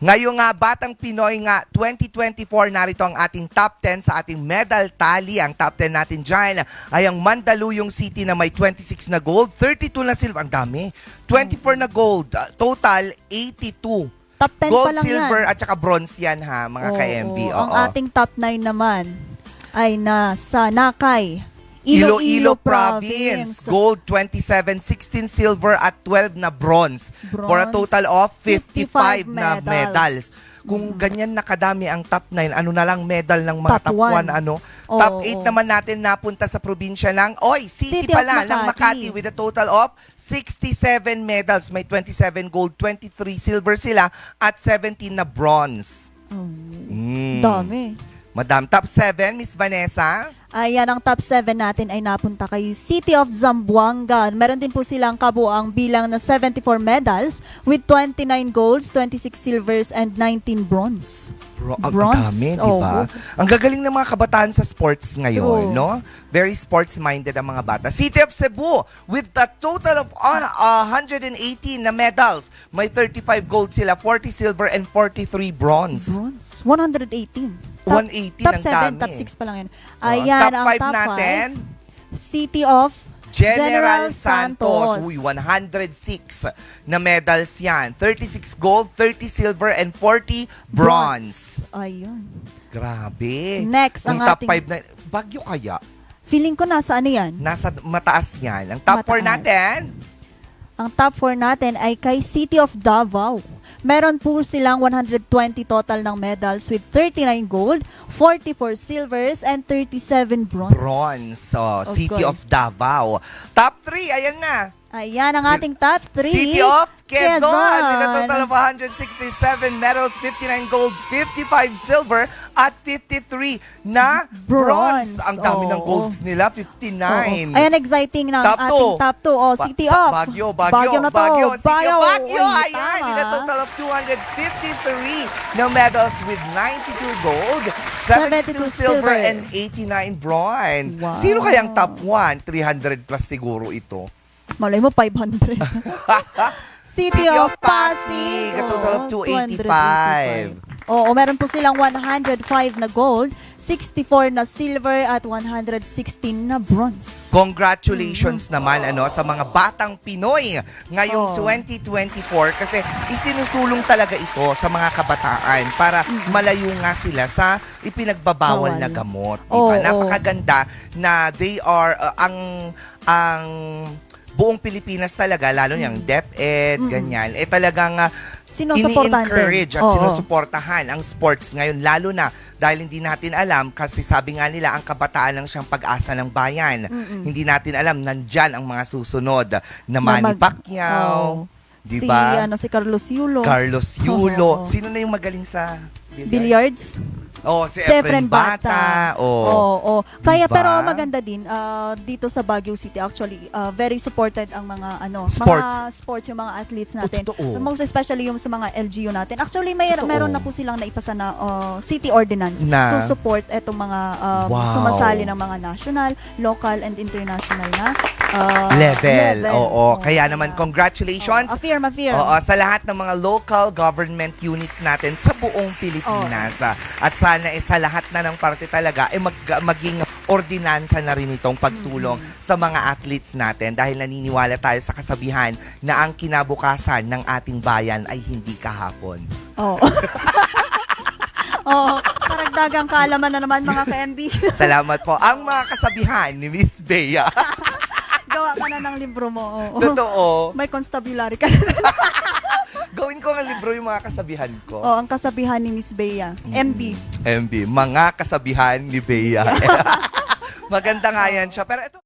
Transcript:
Ngayong nga, Batang Pinoy nga, 2024, narito ang ating top 10 sa ating medal tally. Ang top 10 natin dyan ay ang Mandaluyong City na may 26 na gold, 32 na silver, ang dami, 24 na gold, total 82. Top 10 Gold, pa lang silver, yan. at saka bronze yan ha, mga ka-MB. Ang ating top 9 naman ay nasa Nakay, Iloilo Province. Gold 27, 16 silver at 12 na bronze. For a total of 55 na medals. Kung ganyan nakadami ang top 9, ano na lang medal ng mga top 1, ano? Top 8 naman natin napunta sa probinsya ng, City pala, ng Makati with a total of 67 medals. May 27 gold, 23 silver sila at 17 na bronze. Dami. Madam, top 7, Miss Vanessa? Ayan, ang top 7 natin ay napunta kay City of Zamboanga. Meron din po silang kabuang bilang na 74 medals with 29 golds, 26 silvers, and 19 bronze. Ang dami, di ba? Ang gagaling ng mga kabataan sa sports ngayon, no? Very sports-minded ang mga bata. City of Cebu with a total of 118 na medals. May 35 gold sila, 40 silver, and 43 bronze. 118. 180 top ng 7, dami. top 6 pa lang yan. Ayan, top ang 5 top natin. 5, City of General Santos. Uy, 106 na medals yan. 36 gold, 30 silver, and 40 bronze. Ayun. Grabe. Next, ang ang top 5 na, Baguio kaya? Feeling ko nasa ano yan? Nasa mataas yan. Ang top 4 natin? Ang top 4 natin ay kay City of Davao. Meron po silang 120 total ng medals with 39 gold, 44 silvers, and 37 bronze. Bronze. So, City of Davao. Top 3, ayan na. Ayan ang ating top 3. City of Quezon with a total of 167 medals, 59 gold, 55 silver, at 53 na bronze. Ang dami ng golds nila, 59. Ayan, exciting na ang ating top 2. City of Baguio na to. Baguio. Ayan, with a total of 253 na medals with 92 gold, 72 silver, and 89 bronze. Wow. Sino kayang top 1? 300 plus siguro ito. Malay mo, 500. City of Pasig. A total of 285. Oo, meron po silang 105 na gold, 64 na silver, at 116 na bronze. Congratulations naman sa mga batang Pinoy ngayong 2024 kasi isinusulong talaga ito sa mga kabataan para malayo nga sila sa ipinagbabawal na gamot. Diba? Napakaganda na they are ang buong Pilipinas talaga, lalo yung DepEd, ganyan, talagang ini-encourage at sinusuportahan ang sports ngayon, lalo na dahil hindi natin alam, kasi sabi nga nila, ang kabataan lang siyang pag-asa ng bayan. Hindi natin alam, nandyan ang mga susunod na Manny Pacquiao, diba? Si Carlos Yulo. Sino na yung magaling sa billiards? Si Efren Bata. Kaya diba? pero maganda din dito sa Baguio City, actually very supported ang mga sports, yung mga athletes natin. Most especially yung sa mga LGU natin. Actually meron na po silang naipasa na city ordinance to support etong mga sumasali ng mga national, local, and international na level. Kaya naman congratulations. Affirm. Sa lahat ng mga local government units natin sa buong Pilipinas. At sana sa lahat na ng parte talaga maging ordinansa na rin itong pagtulong sa mga athletes natin dahil naniniwala tayo sa kasabihan na ang kinabukasan ng ating bayan ay hindi kahapon. Karagdagang kaalaman na naman mga ka-MB. Salamat po. Ang mga kasabihan ni Miss Bea. Gawa ka na ng libro mo. Totoo. May constabulary ka na. Gawin ko ng libro yung mga kasabihan ko. Ang kasabihan ni Miss Bea. MB. Mga kasabihan ni Bea. Maganda nga yan siya. Pero ito